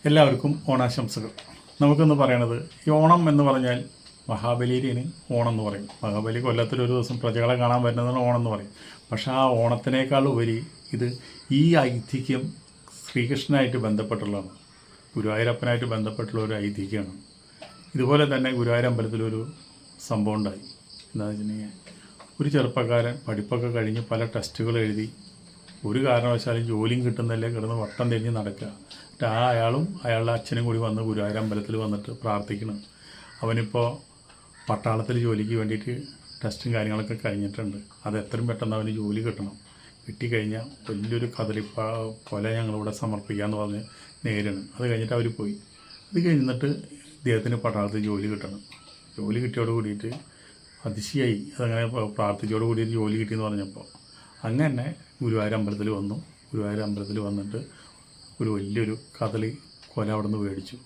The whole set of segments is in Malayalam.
എല്ലാവർക്കും ഓണാശംസകൾ. നമുക്കെന്ന് പറയണത് ഈ ഓണം എന്ന് പറഞ്ഞാൽ മഹാബലിയാണ് ഓണം എന്ന് പറയും. മഹാബലി കൊല്ലത്തിലൊരു ദിവസം പ്രജകളെ കാണാൻ വരുന്നതാണ് ഓണം എന്ന് പറയും. പക്ഷെ ആ ഓണത്തിനേക്കാൾ ഉപരി ഇത് ഈ ഐതിഹ്യം ശ്രീകൃഷ്ണനായിട്ട് ബന്ധപ്പെട്ടുള്ളതാണ്, ഗുരുവായൂരപ്പനായിട്ട് ബന്ധപ്പെട്ടുള്ള ഒരു ഐതിഹ്യമാണ്. ഇതുപോലെ തന്നെ ഗുരുവായൂർ അമ്പലത്തിലൊരു സംഭവം ഉണ്ടായി. എന്താണെന്ന് വെച്ചിട്ടുണ്ടെങ്കിൽ ഒരു ചെറുപ്പക്കാരൻ പഠിപ്പൊക്കെ കഴിഞ്ഞ് പല ടെസ്റ്റുകൾ എഴുതി ഒരു കാരണവശാലും ജോലിയും കിട്ടുന്നില്ല, കിടന്ന് വട്ടം തിരിഞ്ഞ് നടക്കുക. എന്നിട്ട് അയാളും അയാളുടെ അച്ഛനും കൂടി വന്ന് ഗുരുവായൂർ അമ്പലത്തിൽ വന്നിട്ട് പ്രാർത്ഥിക്കണം. അവനിപ്പോൾ പട്ടാളത്തിൽ ജോലിക്ക് വേണ്ടിയിട്ട് ടെസ്റ്റും കാര്യങ്ങളൊക്കെ കഴിഞ്ഞിട്ടുണ്ട്. അത് എത്രയും പെട്ടെന്ന് അവന് ജോലി കിട്ടണം. കിട്ടിക്കഴിഞ്ഞാൽ വലിയൊരു കൊല ഞങ്ങളിവിടെ സമർപ്പിക്കാമെന്ന് പറഞ്ഞ് നേരിടണം. അത് കഴിഞ്ഞിട്ട് അവർ പോയി. അത് കഴിഞ്ഞിട്ട് ഇദ്ദേഹത്തിന് പട്ടാളത്തിൽ ജോലി കിട്ടണം. ജോലി കിട്ടിയോട് കൂടിയിട്ട് അതിശയായി. അതങ്ങനെ പ്രാർത്ഥിച്ചോട് കൂടിയിട്ട് ജോലി കിട്ടിയെന്ന് പറഞ്ഞപ്പോൾ അങ്ങനെ ഗുരുവായൂർ അമ്പലത്തിൽ വന്നു. ഗുരുവായൂർ അമ്പലത്തിൽ വന്നിട്ട് ഒരു വലിയൊരു കദളി കൊല അവിടെ നിന്ന് മേടിച്ചു.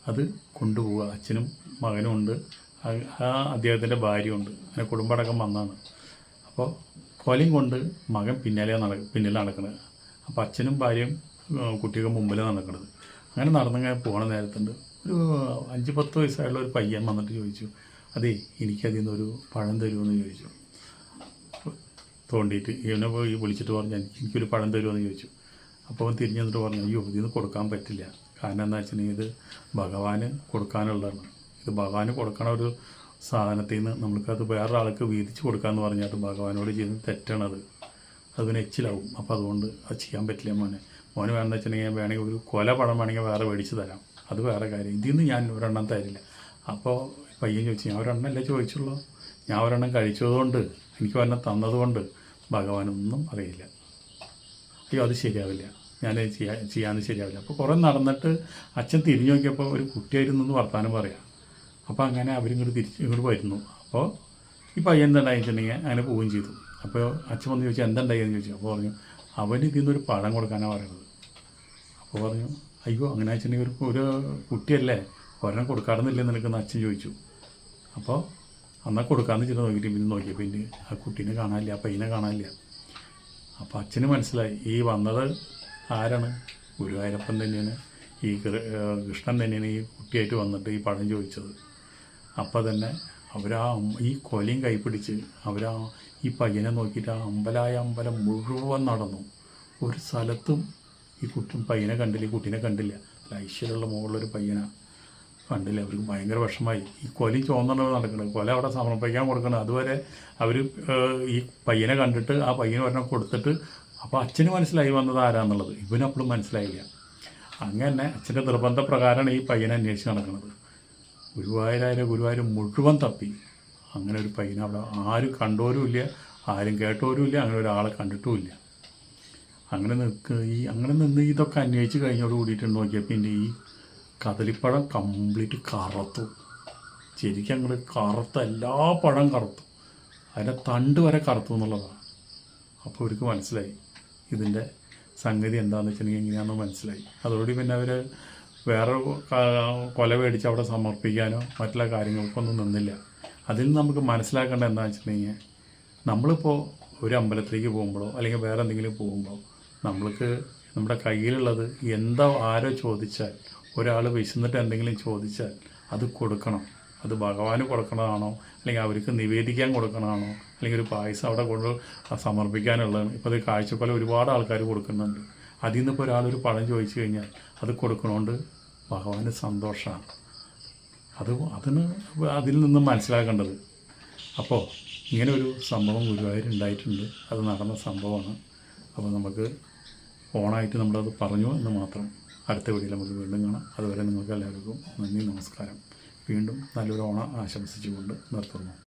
അത് കൊണ്ടുപോവുക. അച്ഛനും മകനും ഉണ്ട്, അദ്ദേഹത്തിൻ്റെ ഭാര്യയുണ്ട്. അങ്ങനെ കുടുംബടക്കം വന്നാണ്. അപ്പോൾ കൊലയും കൊണ്ട് മകൻ പിന്നിൽ നടക്കുന്നത്. അപ്പോൾ അച്ഛനും ഭാര്യയും കുട്ടികൾ മുമ്പിൽ നടക്കുന്നത്. അങ്ങനെ നടന്നിങ്ങനെ പോകണ നേരത്തുണ്ട് ഒരു 5-10 വയസ്സായുള്ള ഒരു പയ്യൻ വന്നിട്ട് ചോദിച്ചു, അതേ എനിക്കതിൽ നിന്നൊരു പഴം തരുമെന്ന് ചോദിച്ചു. തോണ്ടിയിട്ട് ഇവനെ പോയി വിളിച്ചിട്ട് പറഞ്ഞു, എനിക്കൊരു പഴം തരുമെന്ന് ചോദിച്ചു. അപ്പോൾ അവൻ തിരിഞ്ഞു നിന്നിട്ട് പറഞ്ഞു, അയ്യോ ഇതിന് കൊടുക്കാൻ പറ്റില്ല. കാരണം എന്താ വെച്ചിട്ടുണ്ടെങ്കിൽ ഇത് ഭഗവാന് കൊടുക്കാനുള്ളതാണ്. ഇത് ഭഗവാന് കൊടുക്കണ ഒരു സാധനത്തിൽ നിന്ന് നമ്മൾക്കത് വേറൊരാൾക്ക് വീതിച്ച് കൊടുക്കാമെന്ന് പറഞ്ഞാൽ ഭഗവാനോട് ചെയ്യുന്നത് തെറ്റാണത്. അതിന് എച്ചിലാവും. അപ്പോൾ അതുകൊണ്ട് അത് ചെയ്യാൻ പറ്റില്ല മോനെ വേണമെന്ന് വെച്ചിട്ടുണ്ടെങ്കിൽ വേണമെങ്കിൽ ഒരു കൊല പഴം വേണമെങ്കിൽ വേറെ മേടിച്ച് തരാം, അത് വേറെ കാര്യം. ഇതിൽ നിന്ന് ഞാൻ ഒരെണ്ണം തരില്ല. അപ്പോൾ പയ്യൻ ചോദിച്ചു, ഞാൻ ഒരെണ്ണമല്ലേ ചോദിച്ചുള്ളൂ, ഞാൻ ഒരെണ്ണം കഴിച്ചതുകൊണ്ട് എനിക്ക് ഒരെണ്ണം തന്നതുകൊണ്ട് ഭഗവാനൊന്നും അറിയില്ല. അയ്യോ അത് ശരിയാവില്ല, ഞാൻ ചെയ്യാമെന്ന് ശരിയാവില്ല. അപ്പോൾ കുറേ നടന്നിട്ട് അച്ഛൻ തിരിഞ്ഞു നോക്കിയപ്പോൾ ഒരു കുട്ടിയായിരുന്നു വർത്താനം പറയാം. അപ്പോൾ അങ്ങനെ ഇങ്ങോട്ട് വരുന്നു. അപ്പോൾ ഈ പയ്യൻ എന്താണ്ടായി വെച്ചിട്ടുണ്ടെങ്കിൽ അങ്ങനെ പോവുകയും ചെയ്തു. അപ്പോൾ അച്ഛൻ വന്ന് ചോദിച്ചാൽ എന്തുണ്ടായെന്ന് ചോദിച്ചു. അപ്പോൾ പറഞ്ഞു, അവന് ഇതിൽ നിന്നൊരു പഴം കൊടുക്കാനാണ് പറയുന്നത്. അപ്പോൾ പറഞ്ഞു, അയ്യോ അങ്ങനെ വെച്ചിട്ടുണ്ടെങ്കിൽ ഒരു കുട്ടിയല്ലേ, ഒരെണ്ണം കൊടുക്കാറുന്നില്ലെന്ന് നിനക്കെന്ന് അച്ഛൻ ചോദിച്ചു. അപ്പോൾ എന്നാൽ കൊടുക്കാമെന്ന് വെച്ചിട്ട് നോക്കിയിട്ട് പിന്നെ നോക്കിയപ്പോൾ പിന്നെ ആ കുട്ടീനെ കാണാനില്ല, ആ പയ്യനെ കാണാനില്ല. അപ്പോൾ അച്ഛന് മനസ്സിലായി ഈ വന്നത് ആരാണ്, ഗുരുവായൂരപ്പൻ തന്നെയാണ്, ഈ കൃഷ്ണൻ തന്നെയാണ് ഈ കുട്ടിയായിട്ട് വന്നിട്ട് ഈ പഴം ചോദിച്ചത്. അപ്പോൾ തന്നെ ഈ കൊലയും കൈപ്പിടിച്ച് ഈ പയ്യനെ നോക്കിയിട്ട് അമ്പലം മുഴുവൻ നടന്നു. ഒരു സ്ഥലത്തും ഈ പയ്യനെ കണ്ടില്ല, ഈ കുട്ടീനെ കണ്ടില്ല. ഐശ്വര്യമുള്ള മുകളിലൊരു പയ്യനാണ്, കണ്ടില്ല. അവർക്ക് ഭയങ്കര വിഷമായി. ഈ കൊലയും ചോന്നാണ് നടക്കുന്നത്, കൊല അവിടെ സമർപ്പിക്കാൻ കൊടുക്കണം. അതുവരെ അവർ ഈ പയ്യനെ കണ്ടിട്ട് ആ പയ്യന് ഒരെണ്ണം കൊടുത്തിട്ട്, അപ്പോൾ അച്ഛന് മനസ്സിലായി വന്നത് ആരാന്നുള്ളത്, ഇവനപ്പോഴും മനസ്സിലായില്ല. അങ്ങനെ അച്ഛൻ്റെ നിർബന്ധപ്രകാരമാണ് ഈ പയ്യനെ അന്വേഷിച്ച് നടക്കുന്നത്. ഗുരുവായൂർ മുഴുവൻ തപ്പി. അങ്ങനെ ഒരു പയ്യനെ അവിടെ ആരും കണ്ടോരുമില്ല, ആരും കേട്ടോരുമില്ല, അങ്ങനെ ഒരാളെ കണ്ടിട്ടുമില്ല. അങ്ങനെ നിന്ന് ഇതൊക്കെ അന്വേഷിച്ച് കഴിഞ്ഞോട് കൂടിയിട്ട് നോക്കിയപ്പോൾ പിന്നെ ഈ കദളിപ്പഴം കംപ്ലീറ്റ് കറുത്തു. ശരിക്കും അങ്ങോട്ട് കറുത്ത എല്ലാ പഴം കറുത്തു, അതിൻ്റെ തണ്ട് വരെ കറുത്തു എന്നുള്ളതാണ്. അപ്പോൾ അവർക്ക് മനസ്സിലായി ഇതിൻ്റെ സംഗതി എന്താണെന്ന് വെച്ചിട്ടുണ്ടെങ്കിൽ എങ്ങനെയാണെന്ന് മനസ്സിലായി. അതോടുകൂടി പിന്നെ അവർ വേറെ കൊല മേടിച്ച് അവിടെ സമർപ്പിക്കാനോ മറ്റുള്ള കാര്യങ്ങൾക്കൊന്നും നിന്നില്ല. അതിൽ നിന്ന് നമുക്ക് മനസ്സിലാക്കേണ്ടത് എന്താണെന്ന് വെച്ചിട്ടുണ്ടെങ്കിൽ, നമ്മളിപ്പോൾ ഒരു അമ്പലത്തിലേക്ക് പോകുമ്പോഴോ അല്ലെങ്കിൽ വേറെ എന്തെങ്കിലും പോകുമ്പോൾ നമ്മൾക്ക് നമ്മുടെ കയ്യിലുള്ളത് ആരോ ചോദിച്ചാൽ, ഒരാൾ വിശന്നിട്ട് എന്തെങ്കിലും ചോദിച്ചാൽ അത് കൊടുക്കണം. അത് ഭഗവാന് കൊടുക്കണതാണോ അല്ലെങ്കിൽ അവർക്ക് നിവേദിക്കാൻ കൊടുക്കണതാണോ അല്ലെങ്കിൽ ഒരു പായസം അവിടെ കൊണ്ട് സമർപ്പിക്കാനുള്ളതാണ്. ഇപ്പോൾ അത് കാഴ്ചക്കൊല ഒരുപാട് ആൾക്കാർ കൊടുക്കുന്നുണ്ട്. അതിൽ നിന്നിപ്പോൾ ഒരാളൊരു പഴം ചോദിച്ചു കഴിഞ്ഞാൽ അത് കൊടുക്കണോണ്ട് ഭഗവാന് സന്തോഷമാണ്. അതിൽ നിന്നും മനസ്സിലാക്കേണ്ടത്. അപ്പോൾ ഇങ്ങനെ ഒരു സംഭവം ഗുരുവായൂർ ഉണ്ടായിട്ടുണ്ട്, അത് നടന്ന സംഭവമാണ്. അപ്പോൾ നമുക്ക് ഓണമായിട്ട് നമ്മളത് പറഞ്ഞു എന്ന് മാത്രം. അടുത്ത വീഡിയോയിൽ നമുക്ക് വീണ്ടും കാണാം. അതുവരെ നിങ്ങൾക്ക് എല്ലാവർക്കും നന്ദി, നമസ്കാരം. വീണ്ടും നല്ലൊരു ഓണം ആശംസിച്ചുകൊണ്ട് നിർത്തുന്നു.